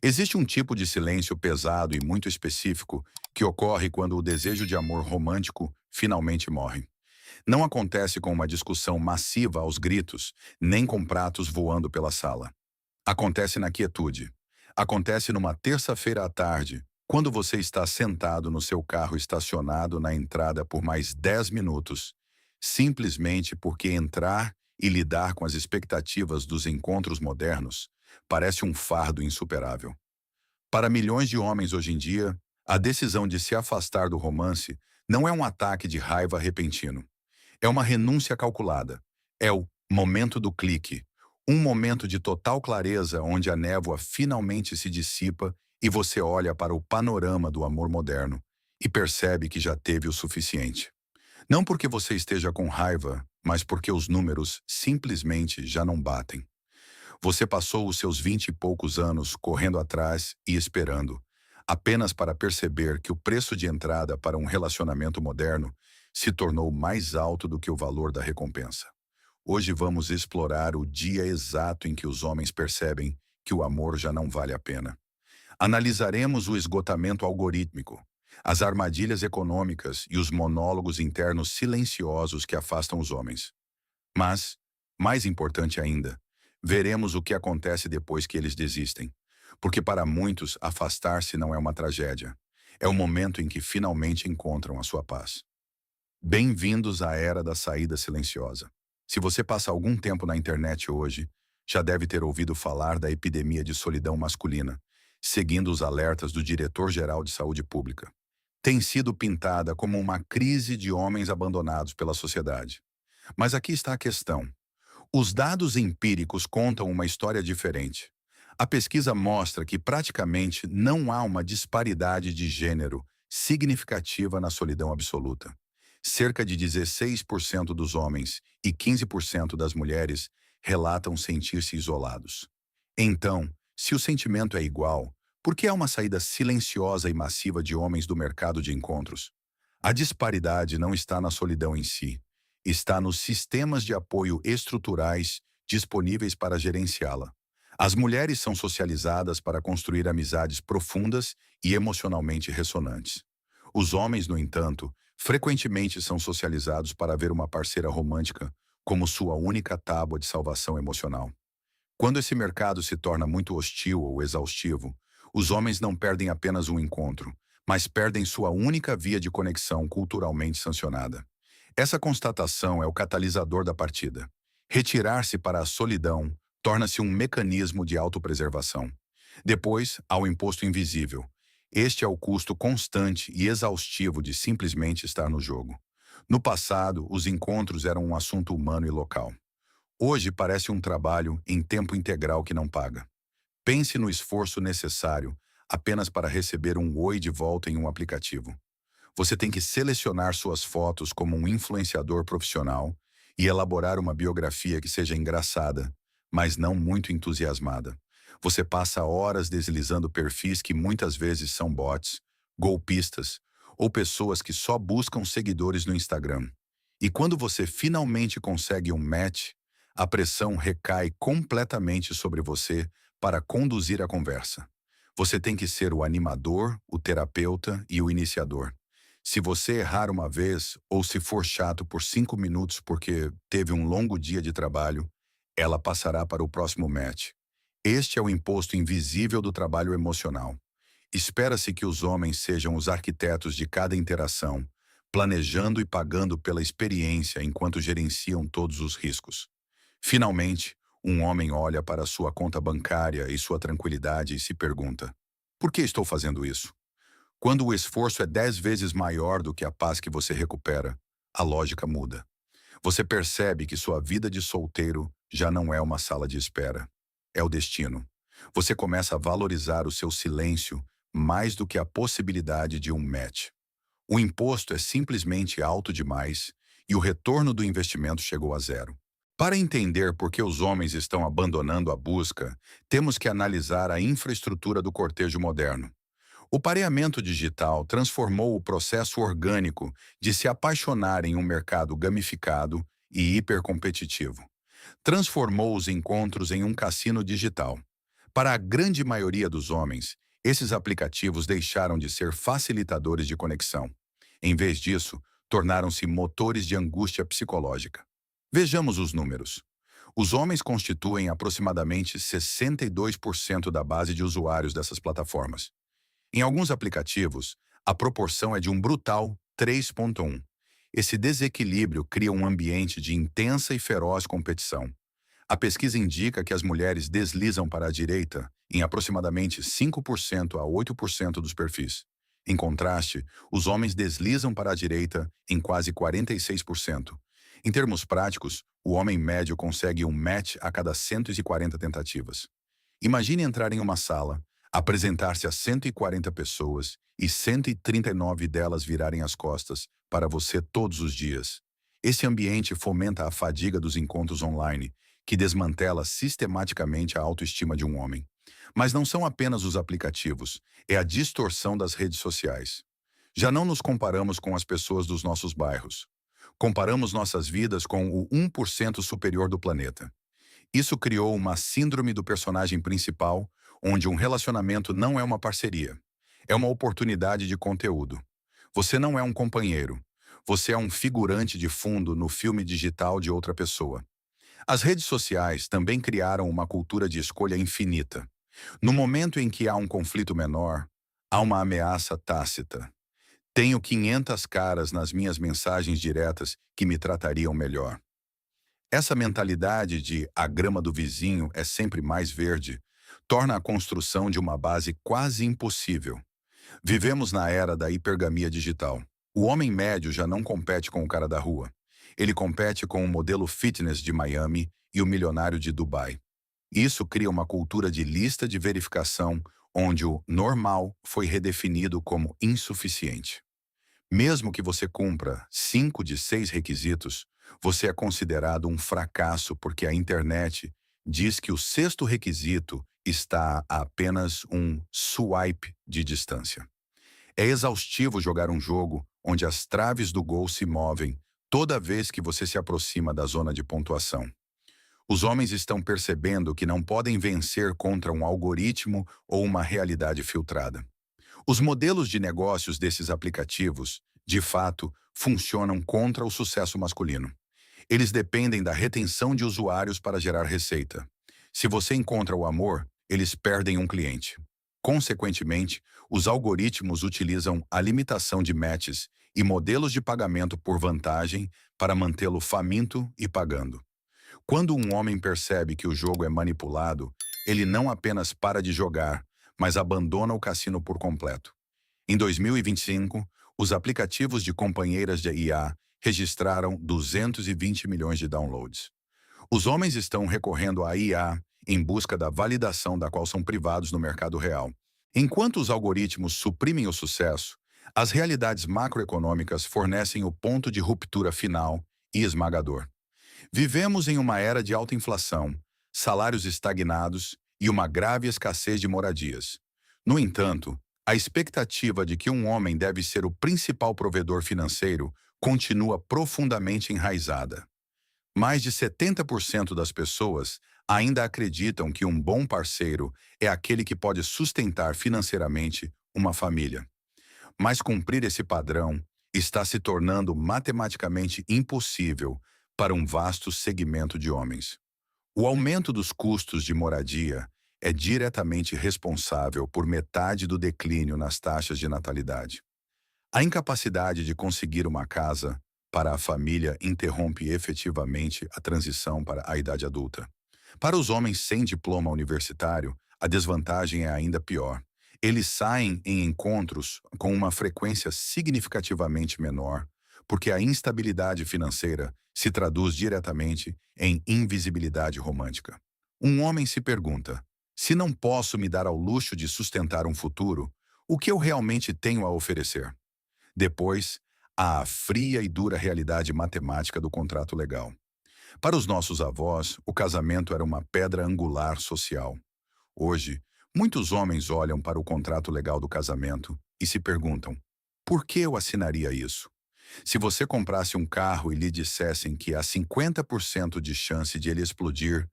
Existe um tipo de silêncio pesado e muito específico que ocorre quando o desejo de amor romântico finalmente morre. Não acontece com uma discussão massiva aos gritos, nem com pratos voando pela sala. Acontece na quietude. Acontece numa terça-feira à tarde, quando você está sentado no seu carro estacionado na entrada por mais 10 minutos, simplesmente porque entrar e lidar com as expectativas dos encontros modernos parece um fardo insuperável. Para milhões de homens hoje em dia, a decisão de se afastar do romance não é um ataque de raiva repentino. É uma renúncia calculada. É o momento do clique. Um momento de total clareza onde a névoa finalmente se dissipa e você olha para o panorama do amor moderno e percebe que já teve o suficiente. Não porque você esteja com raiva, mas porque os números simplesmente já não batem. Você passou os seus 20 e poucos anos correndo atrás e esperando, apenas para perceber que o preço de entrada para um relacionamento moderno se tornou mais alto do que o valor da recompensa. Hoje vamos explorar o dia exato em que os homens percebem que o amor já não vale a pena. Analisaremos o esgotamento algorítmico, as armadilhas econômicas e os monólogos internos silenciosos que afastam os homens. Mas, mais importante ainda, veremos o que acontece depois que eles desistem. Porque para muitos, afastar-se não é uma tragédia. É o momento em que finalmente encontram a sua paz. Bem-vindos à era da saída silenciosa. Se você passa algum tempo na internet hoje, já deve ter ouvido falar da epidemia de solidão masculina, seguindo os alertas do Diretor-Geral de Saúde Pública. Tem sido pintada como uma crise de homens abandonados pela sociedade. Mas aqui está a questão. Os dados empíricos contam uma história diferente. A pesquisa mostra que praticamente não há uma disparidade de gênero significativa na solidão absoluta. Cerca de 16% dos homens e 15% das mulheres relatam sentir-se isolados. Então, se o sentimento é igual, por que há uma saída silenciosa e massiva de homens do mercado de encontros? A disparidade não está na solidão em si, está nos sistemas de apoio estruturais disponíveis para gerenciá-la. As mulheres são socializadas para construir amizades profundas e emocionalmente ressonantes. Os homens, no entanto, frequentemente são socializados para ver uma parceira romântica como sua única tábua de salvação emocional. Quando esse mercado se torna muito hostil ou exaustivo, os homens não perdem apenas um encontro, mas perdem sua única via de conexão culturalmente sancionada. Essa constatação é o catalisador da partida. Retirar-se para a solidão torna-se um mecanismo de autopreservação. Depois, há o imposto invisível. Este é o custo constante e exaustivo de simplesmente estar no jogo. No passado, os encontros eram um assunto humano e local. Hoje parece um trabalho em tempo integral que não paga. Pense no esforço necessário apenas para receber um oi de volta em um aplicativo. Você tem que selecionar suas fotos como um influenciador profissional e elaborar uma biografia que seja engraçada, mas não muito entusiasmada. Você passa horas deslizando perfis que muitas vezes são bots, golpistas ou pessoas que só buscam seguidores no Instagram. E quando você finalmente consegue um match, a pressão recai completamente sobre você para conduzir a conversa. Você tem que ser o animador, o terapeuta e o iniciador. Se você errar uma vez ou se for chato por 5 minutos porque teve um longo dia de trabalho, ela passará para o próximo match. Este é o imposto invisível do trabalho emocional. Espera-se que os homens sejam os arquitetos de cada interação, planejando e pagando pela experiência enquanto gerenciam todos os riscos. Finalmente, um homem olha para sua conta bancária e sua tranquilidade e se pergunta: por que estou fazendo isso? Quando o esforço é 10 vezes maior do que a paz que você recupera, a lógica muda. Você percebe que sua vida de solteiro já não é uma sala de espera. É o destino. Você começa a valorizar o seu silêncio mais do que a possibilidade de um match. O imposto é simplesmente alto demais e o retorno do investimento chegou a zero. Para entender por que os homens estão abandonando a busca, temos que analisar a infraestrutura do cortejo moderno. O pareamento digital transformou o processo orgânico de se apaixonar em um mercado gamificado e hipercompetitivo. Transformou os encontros em um cassino digital. Para a grande maioria dos homens, esses aplicativos deixaram de ser facilitadores de conexão. Em vez disso, tornaram-se motores de angústia psicológica. Vejamos os números. Os homens constituem aproximadamente 62% da base de usuários dessas plataformas. Em alguns aplicativos, a proporção é de um brutal 3,1. Esse desequilíbrio cria um ambiente de intensa e feroz competição. A pesquisa indica que as mulheres deslizam para a direita em aproximadamente 5% a 8% dos perfis. Em contraste, os homens deslizam para a direita em quase 46%. Em termos práticos, o homem médio consegue um match a cada 140 tentativas. Imagine entrar em uma sala, apresentar-se a 140 pessoas e 139 delas virarem as costas para você todos os dias. Esse ambiente fomenta a fadiga dos encontros online, que desmantela sistematicamente a autoestima de um homem. Mas não são apenas os aplicativos, é a distorção das redes sociais. Já não nos comparamos com as pessoas dos nossos bairros. Comparamos nossas vidas com o 1% superior do planeta. Isso criou uma síndrome do personagem principal, onde um relacionamento não é uma parceria. É uma oportunidade de conteúdo. Você não é um companheiro. Você é um figurante de fundo no filme digital de outra pessoa. As redes sociais também criaram uma cultura de escolha infinita. No momento em que há um conflito menor, há uma ameaça tácita. Tenho 500 caras nas minhas mensagens diretas que me tratariam melhor. Essa mentalidade de a grama do vizinho é sempre mais verde torna a construção de uma base quase impossível. Vivemos na era da hipergamia digital. O homem médio já não compete com o cara da rua. Ele compete com o modelo fitness de Miami e o milionário de Dubai. Isso cria uma cultura de lista de verificação onde o normal foi redefinido como insuficiente. Mesmo que você cumpra 5 de 6 requisitos, você é considerado um fracasso porque a internet diz que o sexto requisito está a apenas um swipe de distância. É exaustivo jogar um jogo onde as traves do gol se movem toda vez que você se aproxima da zona de pontuação. Os homens estão percebendo que não podem vencer contra um algoritmo ou uma realidade filtrada. Os modelos de negócios desses aplicativos, de fato, funcionam contra o sucesso masculino. Eles dependem da retenção de usuários para gerar receita. Se você encontra o amor, eles perdem um cliente. Consequentemente, os algoritmos utilizam a limitação de matches e modelos de pagamento por vantagem para mantê-lo faminto e pagando. Quando um homem percebe que o jogo é manipulado, ele não apenas para de jogar, mas abandona o cassino por completo. Em 2025, os aplicativos de companheiras de IA registraram 220 milhões de downloads. Os homens estão recorrendo à IA em busca da validação da qual são privados no mercado real. Enquanto os algoritmos suprimem o sucesso, as realidades macroeconômicas fornecem o ponto de ruptura final e esmagador. Vivemos em uma era de alta inflação, salários estagnados e uma grave escassez de moradias. No entanto, a expectativa de que um homem deve ser o principal provedor financeiro continua profundamente enraizada. Mais de 70% das pessoas ainda acreditam que um bom parceiro é aquele que pode sustentar financeiramente uma família. Mas cumprir esse padrão está se tornando matematicamente impossível para um vasto segmento de homens. O aumento dos custos de moradia é diretamente responsável por metade do declínio nas taxas de natalidade. A incapacidade de conseguir uma casa para a família interrompe efetivamente a transição para a idade adulta. Para os homens sem diploma universitário, a desvantagem é ainda pior. Eles saem em encontros com uma frequência significativamente menor, porque a instabilidade financeira se traduz diretamente em invisibilidade romântica. Um homem se pergunta: se não posso me dar ao luxo de sustentar um futuro, o que eu realmente tenho a oferecer? Depois, há a fria e dura realidade matemática do contrato legal. Para os nossos avós, o casamento era uma pedra angular social. Hoje, muitos homens olham para o contrato legal do casamento e se perguntam: por que eu assinaria isso? Se você comprasse um carro e lhe dissessem que há 50% de chance de ele explodir,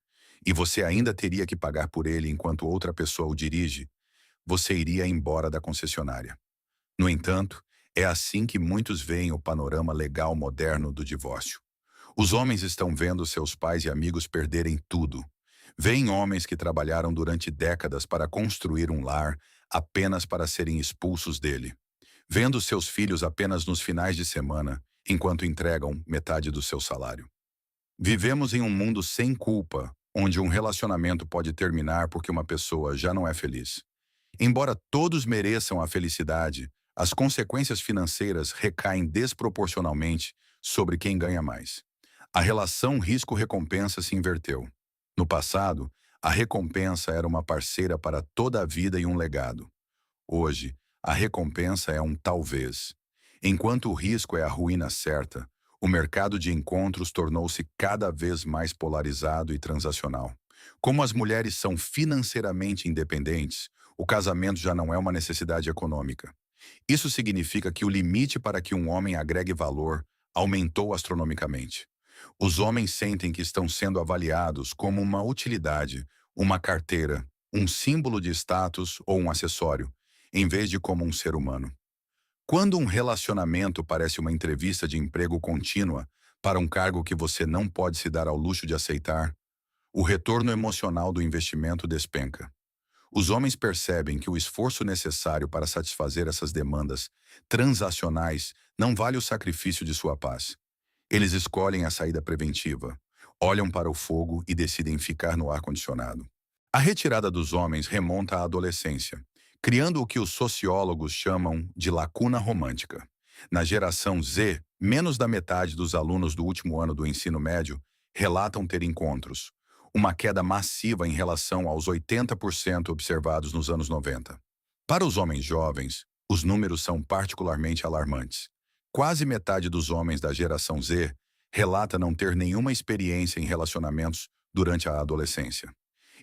e você ainda teria que pagar por ele enquanto outra pessoa o dirige, você iria embora da concessionária. No entanto, é assim que muitos veem o panorama legal moderno do divórcio. Os homens estão vendo seus pais e amigos perderem tudo. Veem homens que trabalharam durante décadas para construir um lar apenas para serem expulsos dele. Vendo seus filhos apenas nos finais de semana, enquanto entregam metade do seu salário. Vivemos em um mundo sem culpa, onde um relacionamento pode terminar porque uma pessoa já não é feliz. Embora todos mereçam a felicidade, as consequências financeiras recaem desproporcionalmente sobre quem ganha mais. A relação risco-recompensa se inverteu. No passado, a recompensa era uma parceira para toda a vida e um legado. Hoje, a recompensa é um talvez. Enquanto o risco é a ruína certa, o mercado de encontros tornou-se cada vez mais polarizado e transacional. Como as mulheres são financeiramente independentes, o casamento já não é uma necessidade econômica. Isso significa que o limite para que um homem agregue valor aumentou astronomicamente. Os homens sentem que estão sendo avaliados como uma utilidade, uma carteira, um símbolo de status ou um acessório, em vez de como um ser humano. Quando um relacionamento parece uma entrevista de emprego contínua para um cargo que você não pode se dar ao luxo de aceitar, o retorno emocional do investimento despenca. Os homens percebem que o esforço necessário para satisfazer essas demandas transacionais não vale o sacrifício de sua paz. Eles escolhem a saída preventiva, olham para o fogo e decidem ficar no ar-condicionado. A retirada dos homens remonta à adolescência, criando o que os sociólogos chamam de lacuna romântica. Na geração Z, menos da metade dos alunos do último ano do ensino médio relatam ter encontros, uma queda massiva em relação aos 80% observados nos anos 90. Para os homens jovens, os números são particularmente alarmantes. Quase metade dos homens da geração Z relata não ter nenhuma experiência em relacionamentos durante a adolescência.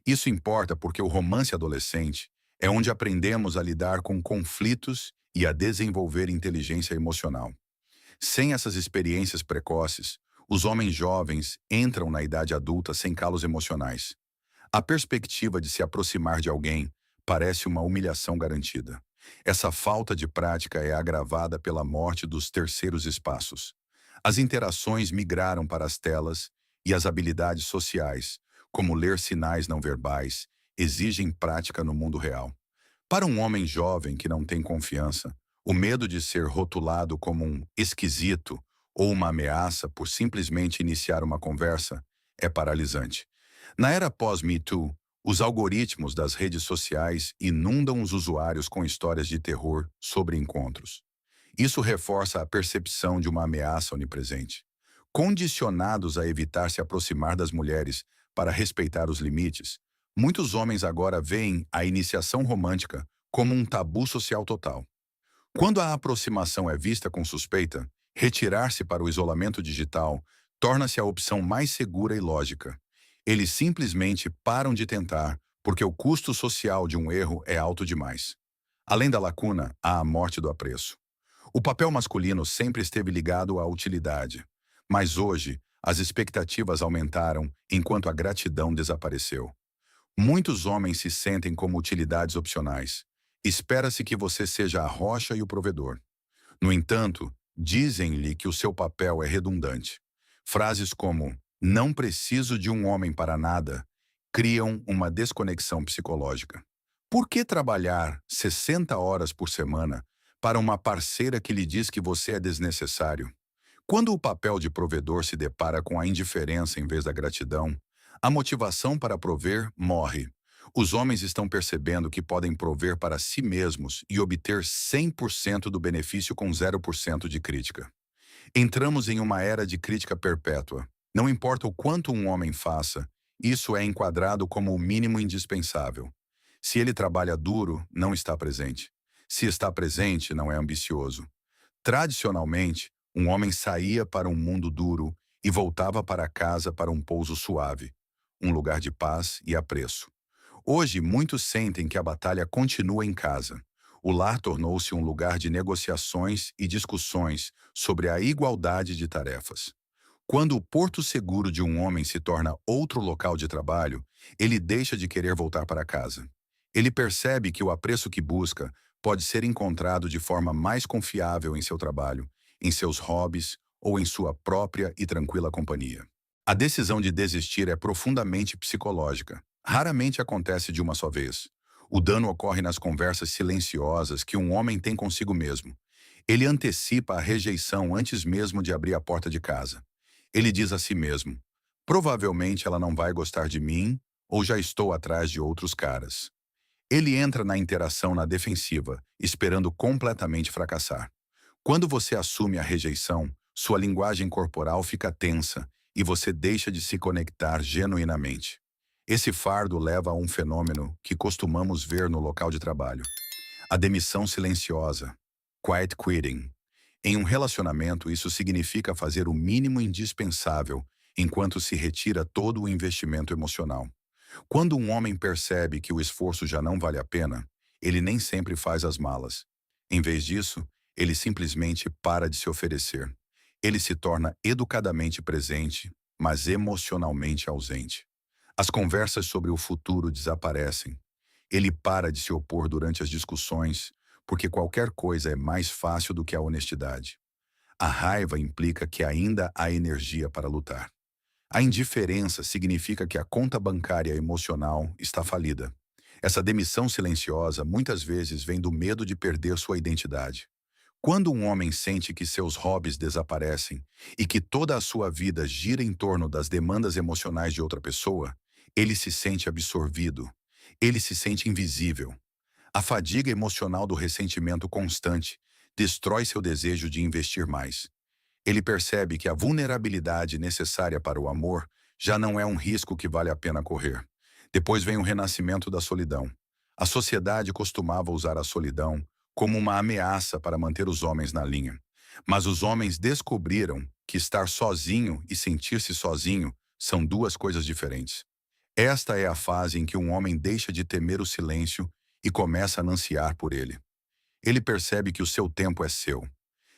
Isso importa porque o romance adolescente é onde aprendemos a lidar com conflitos e a desenvolver inteligência emocional. Sem essas experiências precoces, os homens jovens entram na idade adulta sem calos emocionais. A perspectiva de se aproximar de alguém parece uma humilhação garantida. Essa falta de prática é agravada pela morte dos terceiros espaços. As interações migraram para as telas e as habilidades sociais, como ler sinais não verbais, exigem prática no mundo real. Para um homem jovem que não tem confiança, o medo de ser rotulado como um esquisito ou uma ameaça por simplesmente iniciar uma conversa é paralisante. Na era pós-Me Too, os algoritmos das redes sociais inundam os usuários com histórias de terror sobre encontros. Isso reforça a percepção de uma ameaça onipresente. Condicionados a evitar se aproximar das mulheres para respeitar os limites, muitos homens agora veem a iniciação romântica como um tabu social total. Quando a aproximação é vista com suspeita, retirar-se para o isolamento digital torna-se a opção mais segura e lógica. Eles simplesmente param de tentar, porque o custo social de um erro é alto demais. Além da lacuna, há a morte do apreço. O papel masculino sempre esteve ligado à utilidade, mas hoje as expectativas aumentaram enquanto a gratidão desapareceu. Muitos homens se sentem como utilidades opcionais. Espera-se que você seja a rocha e o provedor. No entanto, dizem-lhe que o seu papel é redundante. Frases como "não preciso de um homem para nada" criam uma desconexão psicológica. Por que trabalhar 60 horas por semana para uma parceira que lhe diz que você é desnecessário? Quando o papel de provedor se depara com a indiferença em vez da gratidão, a motivação para prover morre. Os homens estão percebendo que podem prover para si mesmos e obter 100% do benefício com 0% de crítica. Entramos em uma era de crítica perpétua. Não importa o quanto um homem faça, isso é enquadrado como o mínimo indispensável. Se ele trabalha duro, não está presente. Se está presente, não é ambicioso. Tradicionalmente, um homem saía para um mundo duro e voltava para casa para um pouso suave, um lugar de paz e apreço. Hoje, muitos sentem que a batalha continua em casa. O lar tornou-se um lugar de negociações e discussões sobre a igualdade de tarefas. Quando o porto seguro de um homem se torna outro local de trabalho, ele deixa de querer voltar para casa. Ele percebe que o apreço que busca pode ser encontrado de forma mais confiável em seu trabalho, em seus hobbies ou em sua própria e tranquila companhia. A decisão de desistir é profundamente psicológica. Raramente acontece de uma só vez. O dano ocorre nas conversas silenciosas que um homem tem consigo mesmo. Ele antecipa a rejeição antes mesmo de abrir a porta de casa. Ele diz a si mesmo: provavelmente ela não vai gostar de mim ou já estou atrás de outros caras. Ele entra na interação na defensiva, esperando completamente fracassar. Quando você assume a rejeição, sua linguagem corporal fica tensa e você deixa de se conectar genuinamente. Esse fardo leva a um fenômeno que costumamos ver no local de trabalho: a demissão silenciosa, quiet quitting. Em um relacionamento, isso significa fazer o mínimo indispensável enquanto se retira todo o investimento emocional. Quando um homem percebe que o esforço já não vale a pena, ele nem sempre faz as malas. Em vez disso, ele simplesmente para de se oferecer. Ele se torna educadamente presente, mas emocionalmente ausente. As conversas sobre o futuro desaparecem. Ele para de se opor durante as discussões, porque qualquer coisa é mais fácil do que a honestidade. A raiva implica que ainda há energia para lutar. A indiferença significa que a conta bancária emocional está falida. Essa demissão silenciosa muitas vezes vem do medo de perder sua identidade. Quando um homem sente que seus hobbies desaparecem e que toda a sua vida gira em torno das demandas emocionais de outra pessoa, ele se sente absorvido. Ele se sente invisível. A fadiga emocional do ressentimento constante destrói seu desejo de investir mais. Ele percebe que a vulnerabilidade necessária para o amor já não é um risco que vale a pena correr. Depois vem o renascimento da solidão. A sociedade costumava usar a solidão como uma ameaça para manter os homens na linha. Mas os homens descobriram que estar sozinho e sentir-se sozinho são duas coisas diferentes. Esta é a fase em que um homem deixa de temer o silêncio e começa a ansiar por ele. Ele percebe que o seu tempo é seu.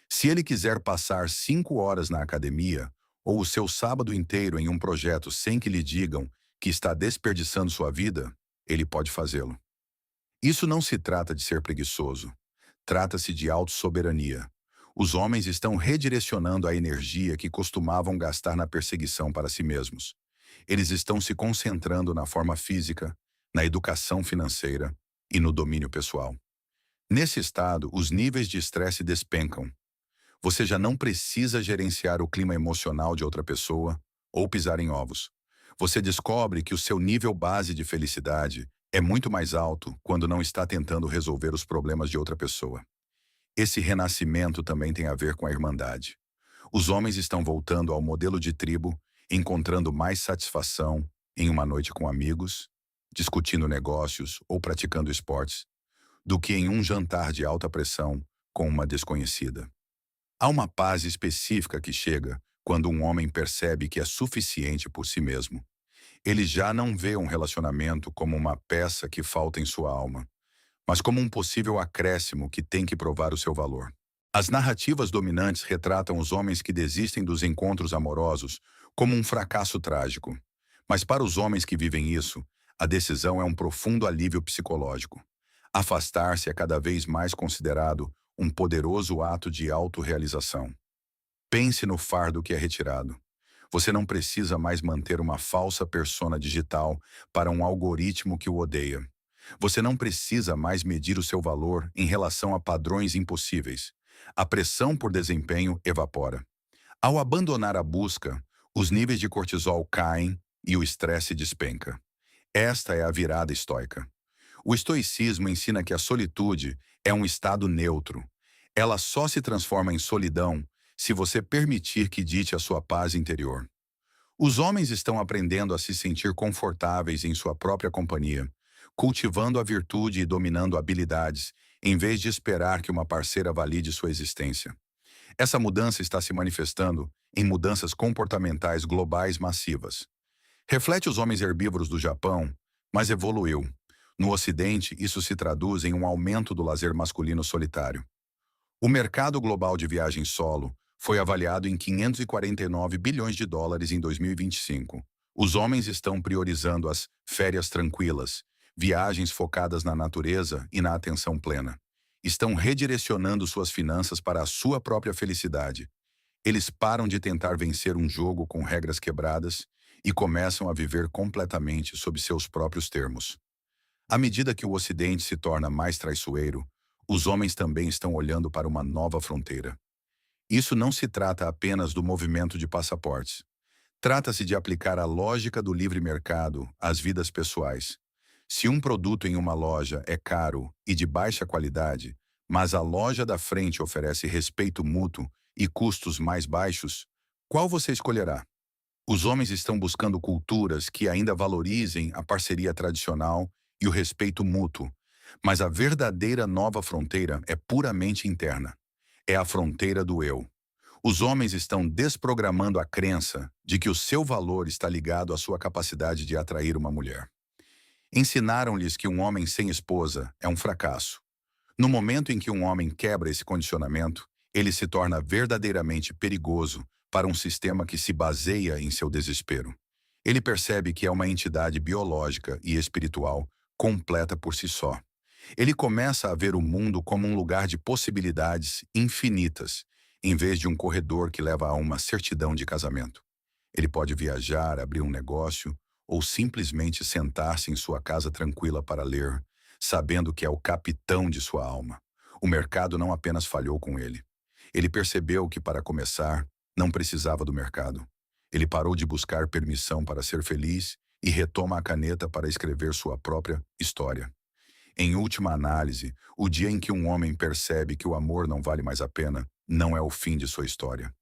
Se ele quiser passar 5 horas na academia ou o seu sábado inteiro em um projeto sem que lhe digam que está desperdiçando sua vida, ele pode fazê-lo. Isso não se trata de ser preguiçoso. Trata-se de autossoberania. Os homens estão redirecionando a energia que costumavam gastar na perseguição para si mesmos. Eles estão se concentrando na forma física, na educação financeira e no domínio pessoal. Nesse estado, os níveis de estresse despencam. Você já não precisa gerenciar o clima emocional de outra pessoa ou pisar em ovos. Você descobre que o seu nível base de felicidade é muito mais alto quando não está tentando resolver os problemas de outra pessoa. Esse renascimento também tem a ver com a irmandade. Os homens estão voltando ao modelo de tribo, encontrando mais satisfação em uma noite com amigos, discutindo negócios ou praticando esportes, do que em um jantar de alta pressão com uma desconhecida. Há uma paz específica que chega quando um homem percebe que é suficiente por si mesmo. Ele já não vê um relacionamento como uma peça que falta em sua alma, mas como um possível acréscimo que tem que provar o seu valor. As narrativas dominantes retratam os homens que desistem dos encontros amorosos como um fracasso trágico. Mas para os homens que vivem isso, a decisão é um profundo alívio psicológico. Afastar-se é cada vez mais considerado um poderoso ato de autorrealização. Pense no fardo que é retirado. Você não precisa mais manter uma falsa persona digital para um algoritmo que o odeia. Você não precisa mais medir o seu valor em relação a padrões impossíveis. A pressão por desempenho evapora. Ao abandonar a busca, os níveis de cortisol caem e o estresse despenca. Esta é a virada estoica. O estoicismo ensina que a solitude é um estado neutro. Ela só se transforma em solidão se você permitir que dite a sua paz interior. Os homens estão aprendendo a se sentir confortáveis em sua própria companhia, cultivando a virtude e dominando habilidades, em vez de esperar que uma parceira valide sua existência. Essa mudança está se manifestando em mudanças comportamentais globais massivas. Reflete os homens herbívoros do Japão, mas evoluiu. No Ocidente, isso se traduz em um aumento do lazer masculino solitário. O mercado global de viagem solo foi avaliado em 549 bilhões de dólares em 2025. Os homens estão priorizando as férias tranquilas, viagens focadas na natureza e na atenção plena. Estão redirecionando suas finanças para a sua própria felicidade. Eles param de tentar vencer um jogo com regras quebradas e começam a viver completamente sob seus próprios termos. À medida que o Ocidente se torna mais traiçoeiro, os homens também estão olhando para uma nova fronteira. Isso não se trata apenas do movimento de passaportes. Trata-se de aplicar a lógica do livre mercado às vidas pessoais. Se um produto em uma loja é caro e de baixa qualidade, mas a loja da frente oferece respeito mútuo e custos mais baixos, qual você escolherá? Os homens estão buscando culturas que ainda valorizem a parceria tradicional e o respeito mútuo, mas a verdadeira nova fronteira é puramente interna. É a fronteira do eu. Os homens estão desprogramando a crença de que o seu valor está ligado à sua capacidade de atrair uma mulher. Ensinaram-lhes que um homem sem esposa é um fracasso. No momento em que um homem quebra esse condicionamento, ele se torna verdadeiramente perigoso para um sistema que se baseia em seu desespero. Ele percebe que é uma entidade biológica e espiritual completa por si só. Ele começa a ver o mundo como um lugar de possibilidades infinitas, em vez de um corredor que leva a uma certidão de casamento. Ele pode viajar, abrir um negócio ou simplesmente sentar-se em sua casa tranquila para ler, sabendo que é o capitão de sua alma. O mercado não apenas falhou com ele. Ele percebeu que, para começar, não precisava do mercado. Ele parou de buscar permissão para ser feliz e retoma a caneta para escrever sua própria história. Em última análise, o dia em que um homem percebe que o amor não vale mais a pena, não é o fim de sua história.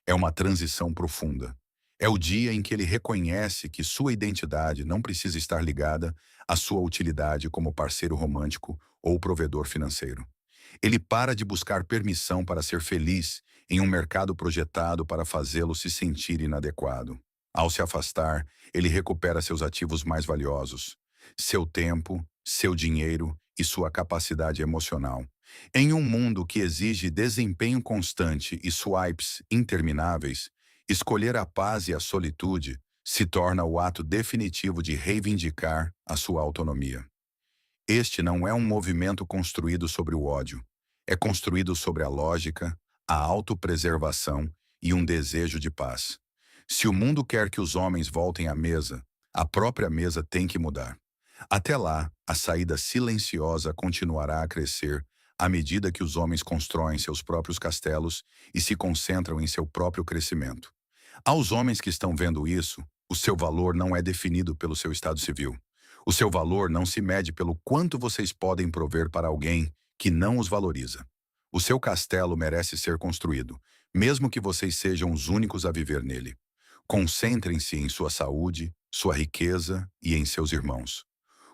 É uma transição profunda. É o dia em que ele reconhece que sua identidade não precisa estar ligada à sua utilidade como parceiro romântico ou provedor financeiro. Ele para de buscar permissão para ser feliz em um mercado projetado para fazê-lo se sentir inadequado. Ao se afastar, ele recupera seus ativos mais valiosos: seu tempo, seu dinheiro e sua capacidade emocional. Em um mundo que exige desempenho constante e swipes intermináveis, escolher a paz e a solitude se torna o ato definitivo de reivindicar a sua autonomia. Este não é um movimento construído sobre o ódio. É construído sobre a lógica, a autopreservação e um desejo de paz. Se o mundo quer que os homens voltem à mesa, a própria mesa tem que mudar. Até lá, a saída silenciosa continuará a crescer à medida que os homens constroem seus próprios castelos e se concentram em seu próprio crescimento. Aos homens que estão vendo isso, o seu valor não é definido pelo seu estado civil. O seu valor não se mede pelo quanto vocês podem prover para alguém que não os valoriza. O seu castelo merece ser construído, mesmo que vocês sejam os únicos a viver nele. Concentrem-se em sua saúde, sua riqueza e em seus irmãos.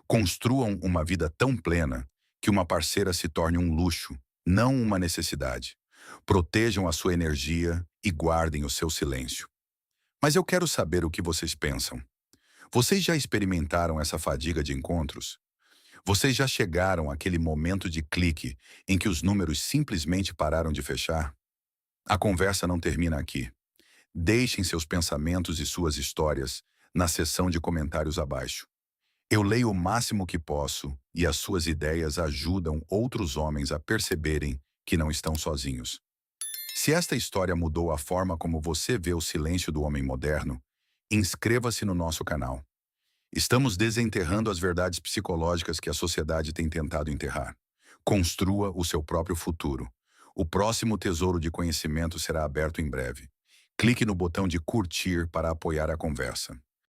Construam uma vida tão plena que uma parceira se torne um luxo, não uma necessidade. Protejam a sua energia e guardem o seu silêncio. Mas eu quero saber o que vocês pensam. Vocês já experimentaram essa fadiga de encontros? Vocês já chegaram àquele momento de clique em que os números simplesmente pararam de fechar? A conversa não termina aqui. Deixem seus pensamentos e suas histórias na seção de comentários abaixo. Eu leio o máximo que posso e as suas ideias ajudam outros homens a perceberem que não estão sozinhos. Se esta história mudou a forma como você vê o silêncio do homem moderno, inscreva-se no nosso canal. Estamos desenterrando as verdades psicológicas que a sociedade tem tentado enterrar. Construa o seu próprio futuro. O próximo tesouro de conhecimento será aberto em breve. Clique no botão de curtir para apoiar a conversa.